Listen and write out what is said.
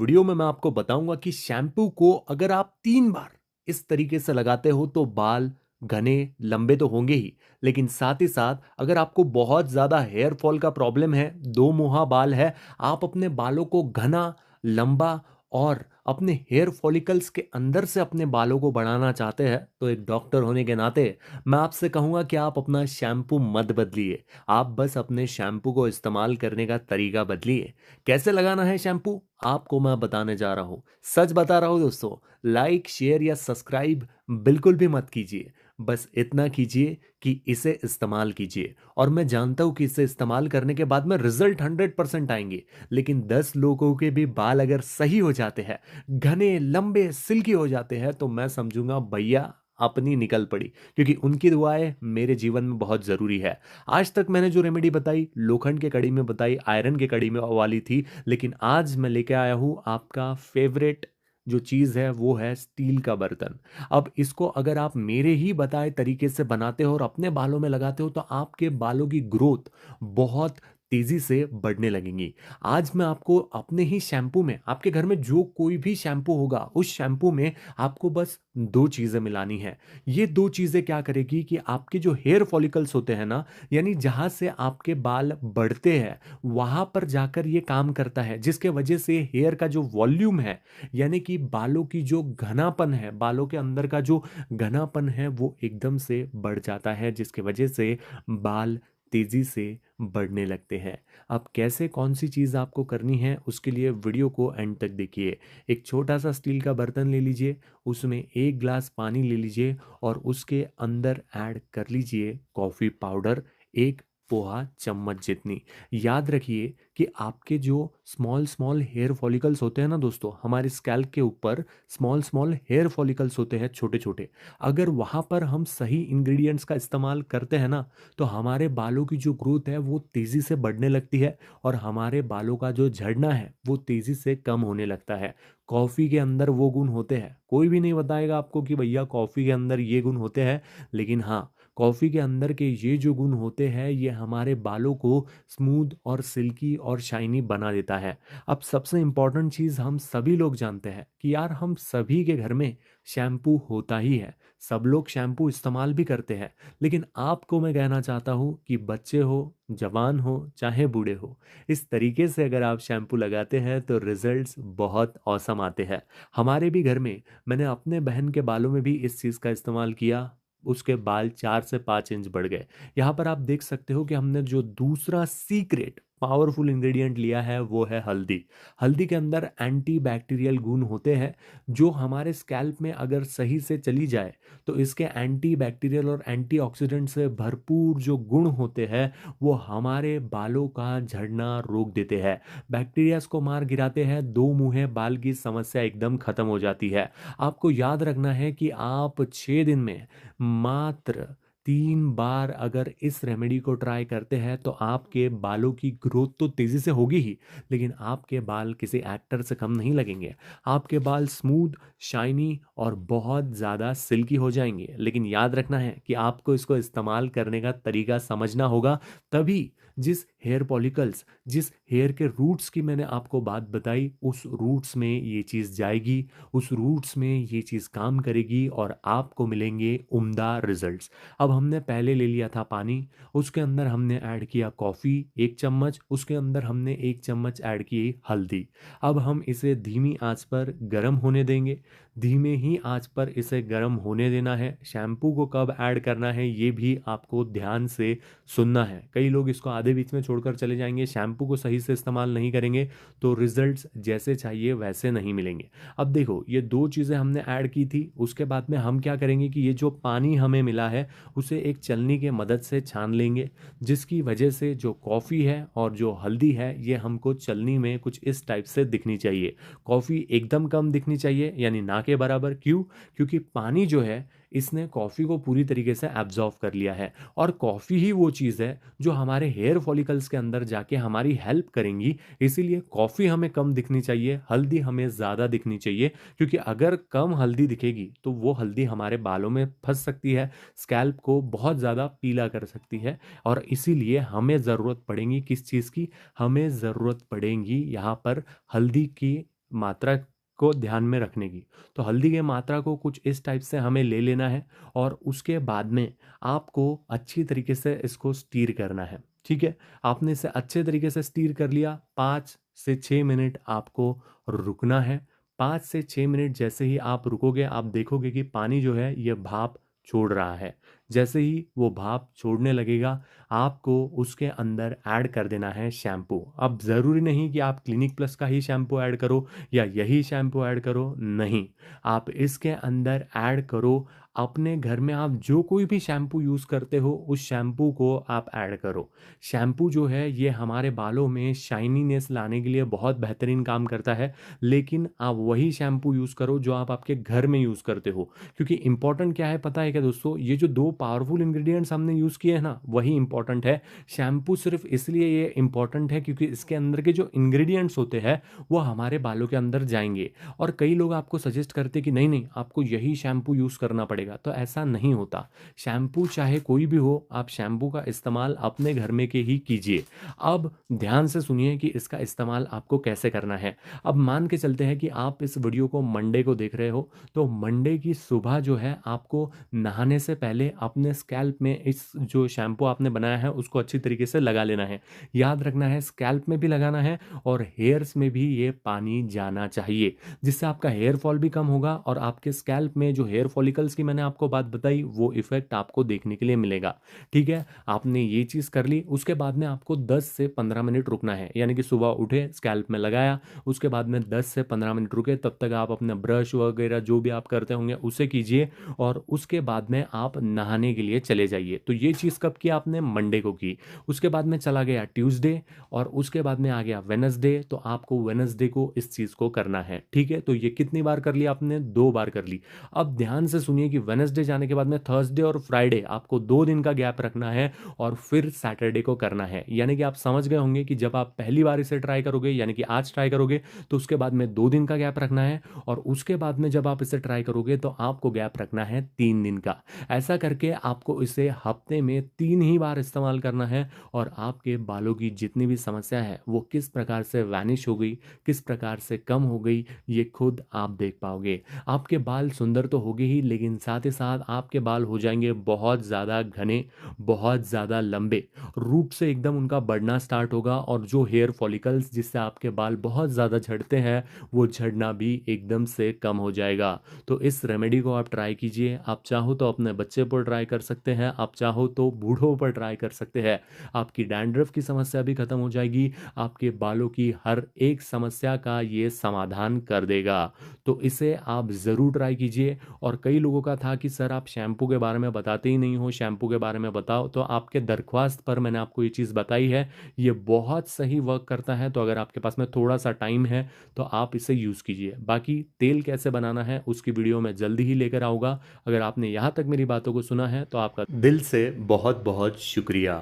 Video में मैं आपको बताऊंगा कि शैम्पू को अगर आप 3 बार इस तरीके से लगाते हो तो बाल घने लंबे तो होंगे ही, लेकिन साथ ही साथ अगर आपको बहुत ज़्यादा हेयर फॉल का प्रॉब्लम है, दो मुहा बाल है, आप अपने बालों को घना, लंबा और अपने हेयर फॉलिकल्स के अंदर से अपने बालों को बढ़ाना चाहते हैं, तो एक डॉक्टर होने के नाते मैं आपसे कहूंगा कि आप अपना शैम्पू मत बदलिए। आप बस अपने शैम्पू को इस्तेमाल करने का तरीका बदलिए। कैसे लगाना है शैम्पू आपको मैं बताने जा रहा हूं। सच बता रहा हूं दोस्तों, लाइक शेयर या सब्सक्राइब बिल्कुल भी मत कीजिए। बस इतना कीजिए कि इसे इस्तेमाल कीजिए, और मैं जानता हूं कि इसे इस्तेमाल करने के बाद में रिजल्ट 100% आएंगे। लेकिन 10 लोगों के भी बाल अगर सही हो जाते हैं, घने लंबे सिल्की हो जाते हैं, तो मैं समझूंगा भैया अपनी निकल पड़ी, क्योंकि उनकी दुआएं मेरे जीवन में बहुत जरूरी है। आज तक मैंने जो रेमेडी बताई लोखंड के कड़ी में बताई, आयरन के कड़ी में वाली थी, लेकिन आज मैं लेके आया हूं आपका फेवरेट जो चीज है वो है स्टील का बर्तन। अब इसको अगर आप मेरे ही बताए तरीके से बनाते हो और अपने बालों में लगाते हो तो आपके बालों की ग्रोथ बहुत तेजी से बढ़ने लगेंगी। आज मैं आपको अपने ही शैम्पू में, आपके घर में जो कोई भी शैम्पू होगा उस शैम्पू में आपको बस दो चीजें मिलानी है। ये दो चीजें क्या करेगी कि आपके जो हेयर फॉलिकल्स होते हैं ना, यानी जहां से आपके बाल बढ़ते हैं, वहां पर जाकर ये काम करता है, जिसके वजह से हेयर का जो वॉल्यूम है, यानी कि बालों की जो घनापन है, बालों के अंदर का जो घनापन है वो एकदम से बढ़ जाता है, जिसकी वजह से बाल तेजी से बढ़ने लगते हैं। अब कैसे, कौन सी चीज़ आपको करनी है उसके लिए वीडियो को एंड तक देखिए। एक छोटा सा स्टील का बर्तन ले लीजिए, उसमें 1 गिलास पानी ले लीजिए और उसके अंदर ऐड कर लीजिए कॉफ़ी पाउडर, एक पोहा चम्मच जितनी। याद रखिए कि आपके जो स्मॉल स्मॉल हेयर फॉलिकल्स होते हैं ना दोस्तों, हमारे स्कैल्प के ऊपर स्मॉल स्मॉल हेयर फॉलिकल्स होते हैं छोटे छोटे, अगर वहाँ पर हम सही इंग्रेडिएंट्स का इस्तेमाल करते हैं ना, तो हमारे बालों की जो ग्रोथ है वो तेज़ी से बढ़ने लगती है और हमारे बालों का जो झड़ना है वो तेज़ी से कम होने लगता है। कॉफ़ी के अंदर वो गुण होते हैं, कोई भी नहीं बताएगा आपको कि भैया कॉफ़ी के अंदर ये गुण होते हैं, लेकिन हाँ, कॉफ़ी के अंदर के ये जो गुण होते हैं ये हमारे बालों को स्मूथ और सिल्की और शाइनी बना देता है। अब सबसे इम्पॉर्टेंट चीज़ हम सभी लोग जानते हैं कि यार हम सभी के घर में शैम्पू होता ही है, सब लोग शैम्पू इस्तेमाल भी करते हैं, लेकिन आपको मैं कहना चाहता हूँ कि बच्चे हो, जवान हो, चाहे बूढ़े हो, इस तरीके से अगर आप शैम्पू लगाते हैं तो रिजल्ट्स बहुत औसम आते हैं। हमारे भी घर में, मैंने अपने बहन के बालों में भी इस चीज़ का इस्तेमाल किया, उसके बाल 4 से 5 इंच बढ़ गए। यहाँ पर आप देख सकते हो कि हमने जो दूसरा सीक्रेट पावरफुल इंग्रेडिएंट लिया है वो है हल्दी। हल्दी के अंदर एंटी बैक्टीरियल गुण होते हैं, जो हमारे स्कैल्प में अगर सही से चली जाए तो इसके एंटी बैक्टीरियल और एंटीऑक्सीडेंट से भरपूर जो गुण होते हैं वो हमारे बालों का झड़ना रोक देते हैं, बैक्टीरियाज को मार गिराते हैं, दो मुंहे बाल की समस्या एकदम खत्म हो जाती है। आपको याद रखना है कि आप 6 दिन में मात्र 3 बार अगर इस रेमेडी को ट्राई करते हैं तो आपके बालों की ग्रोथ तो तेजी से होगी ही, लेकिन आपके बाल किसी एक्टर से कम नहीं लगेंगे। आपके बाल स्मूथ, शाइनी और बहुत ज़्यादा सिल्की हो जाएंगे। लेकिन याद रखना है कि आपको इसको इस्तेमाल करने का तरीका समझना होगा, तभी जिस हेयर पॉलिकल्स, जिस हेयर के रूट्स की मैंने आपको बात बताई, उस रूट्स में ये चीज़ जाएगी, उस रूट्स में ये चीज़ काम करेगी और आपको मिलेंगे उम्दा रिजल्ट्स। अब हमने पहले ले लिया था पानी, उसके अंदर हमने ऐड किया कॉफ़ी 1 चम्मच, उसके अंदर हमने 1 चम्मच ऐड की हल्दी। अब हम इसे धीमी आंच पर गर्म होने देंगे, धीमे ही आंच पर इसे गर्म होने देना है। शैम्पू को कब ऐड करना है ये भी आपको ध्यान से सुनना है। कई लोग इसको आधे बीच में छोड़कर चले जाएंगे, शैम्पू को सही से इस्तेमाल नहीं करेंगे तो रिजल्ट्स जैसे चाहिए वैसे नहीं मिलेंगे। अब देखो, ये दो चीज़ें हमने ऐड की थी, उसके बाद में हम क्या करेंगे कि ये जो पानी हमें मिला है उसे एक छलनी के मदद से छान लेंगे, जिसकी वजह से जो कॉफ़ी है और जो हल्दी है ये हमको छलनी में कुछ इस टाइप से दिखनी चाहिए। कॉफ़ी एकदम कम दिखनी चाहिए, यानी ना के बराबर। क्यों? क्योंकि पानी जो है इसने कॉफ़ी को पूरी तरीके से एब्जॉर्व कर लिया है, और कॉफ़ी ही वो चीज़ है जो हमारे हेयर फॉलिकल्स के अंदर जाके हमारी हेल्प करेंगी। इसीलिए कॉफ़ी हमें कम दिखनी चाहिए, हल्दी हमें ज़्यादा दिखनी चाहिए, क्योंकि अगर कम हल्दी दिखेगी तो वो हल्दी हमारे बालों में फंस सकती है, स्कैल्प को बहुत ज़्यादा पीला कर सकती है। और इसीलिए हमें ज़रूरत पड़ेगी किस चीज़ की? हमें ज़रूरत पड़ेगी यहाँ पर हल्दी की, मात्रा को ध्यान में रखने की। तो हल्दी की मात्रा को कुछ इस टाइप से हमें ले लेना है और उसके बाद में आपको अच्छी तरीके से इसको स्टीर करना है। ठीक है, आपने इसे अच्छे तरीके से स्टीर कर लिया। 5 से 6 मिनट आपको रुकना है। 5 से 6 मिनट जैसे ही आप रुकोगे, आप देखोगे कि पानी जो है ये भाप छोड़ रहा है। जैसे ही वो भाप छोड़ने लगेगा, आपको उसके अंदर ऐड कर देना है शैम्पू। अब ज़रूरी नहीं कि आप क्लिनिक प्लस का ही शैम्पू ऐड करो या यही शैम्पू ऐड करो, नहीं। आप इसके अंदर ऐड करो अपने घर में आप जो कोई भी शैम्पू यूज़ करते हो, उस शैम्पू को आप ऐड करो। शैम्पू जो है ये हमारे बालों में शाइनीनेस लाने के लिए बहुत बेहतरीन काम करता है, लेकिन आप वही शैम्पू यूज़ करो जो आप आपके घर में यूज़ करते हो। क्योंकि इम्पोर्टेंट क्या है पता है क्या दोस्तों? ये जो 2 पावरफुल इंग्रीडिएंट्स हमने यूज़ किए हैं ना, वही इम्पोर्टेंट है। शैम्पू सिर्फ़ इसलिए ये इम्पोर्टेंट है क्योंकि इसके अंदर के जो इंग्रीडिएंट्स होते हैं, वो हमारे बालों के अंदर जाएँगे। और कई लोग आपको सजेस्ट करते हैं कि नहीं-नहीं, आपको यही शैम्पू यूज़ करना पड़ेगा, तो ऐसा नहीं होता। शैम्पू चाहे कोई भी हो, आप शैम्पू का इस्तेमाल अपने घर में के ही कीजिए। अब ध्यान से सुनिए कि इसका इस्तेमाल आपको कैसे करना है। अब मान के चलते हैं कि आप इस वीडियो को मंडे को देख रहे हो, तो मंडे की सुबह जो है आपको नहाने से पहले अपने स्कैल्प में इस जो शैम्पू आपने बनाया है उसको अच्छी तरीके से लगा लेना है। याद रखना है स्कैल्प में भी लगाना है और हेयर्स में भी ये पानी जाना चाहिए, जिससे आपका हेयर फॉल भी कम होगा और आपके स्कैल्प में जो हेयर फॉलिकल्स की मैंने आपको बात बताई वो इफेक्ट आपको देखने के लिए मिलेगा। ठीक है, आपने ये चीज़ कर ली, उसके बाद में आपको 10 से 15 मिनट रुकना है। यानी कि सुबह उठे, स्कैल्प में लगाया, उसके बाद में 10 से 15 मिनट रुके, तब तक आप अपना ब्रश वगैरह जो भी आप करते होंगे उसे कीजिए और उसके बाद में आप नहाने के लिए चले जाइए। तो ये चीज़ कब की आपने? मंडे को की। उसके बाद में चला गया ट्यूसडे और उसके बाद में आ गया वेडनेसडे, तो आपको वेडनेसडे को इस चीज़ को करना है। ठीक है, तो ये कितनी बार कर लिया आपने? 2 बार कर ली। अब ध्यान से सुनिए कि वेडनेसडे जाने के बाद में थर्सडे और फ्राइडे आपको 2 दिन का गैप रखना है और फिर सैटरडे को करना है। यानी कि आप समझ गए होंगे कि जब आप पहली बार इसे ट्राई करोगे, यानी कि आज ट्राई करोगे, तो उसके बाद में 2 दिन का गैप रखना है और उसके बाद में जब आप इसे ट्राई करोगे तो आपको गैप रखना है 3 दिन का। ऐसा करके आपको इसे हफ्ते में 3 ही बार इस्तेमाल करना है और आपके बालों की जितनी भी समस्या है वो किस प्रकार से वैनिश हो गई, किस प्रकार से कम हो गई, ये खुद आप देख पाओगे। आपके बाल सुंदर तो होंगे ही, लेकिन साथ ही साथ आपके बाल हो जाएंगे बहुत ज़्यादा घने, बहुत ज़्यादा लंबे, रूट से एकदम उनका बढ़ना स्टार्ट होगा और जो हेयर फॉलिकल्स जिससे आपके बाल बहुत ज़्यादा झड़ते हैं, वो झड़ना भी एकदम से कम हो जाएगा। तो इस रेमेडी को आप ट्राई कीजिए। आप चाहो तो अपने बच्चे पर ट्राई कर सकते हैं, आप चाहो तो बूढ़ों पर ट्राई कर सकते हैं। आपकी डैंड्रफ की समस्या भी खत्म हो जाएगी, आपके बालों की हर एक समस्या का ये समाधान कर देगा। तो इसे आप ज़रूर ट्राई कीजिए। और कई लोगों का था कि सर आप शैम्पू के बारे में बताते ही नहीं हो, शैम्पू के बारे में बताओ, तो आपके दरख्वास्त पर मैंने आपको ये चीज़ बताई है। ये बहुत सही वर्क करता है, तो अगर आपके पास में थोड़ा सा टाइम है तो आप इसे यूज़ कीजिए। बाकी तेल कैसे बनाना है उसकी वीडियो मैं जल्दी ही लेकर आऊँगा। अगर आपने यहाँ तक मेरी बातों को सुना है तो आपका दिल से बहुत बहुत शुक्रिया।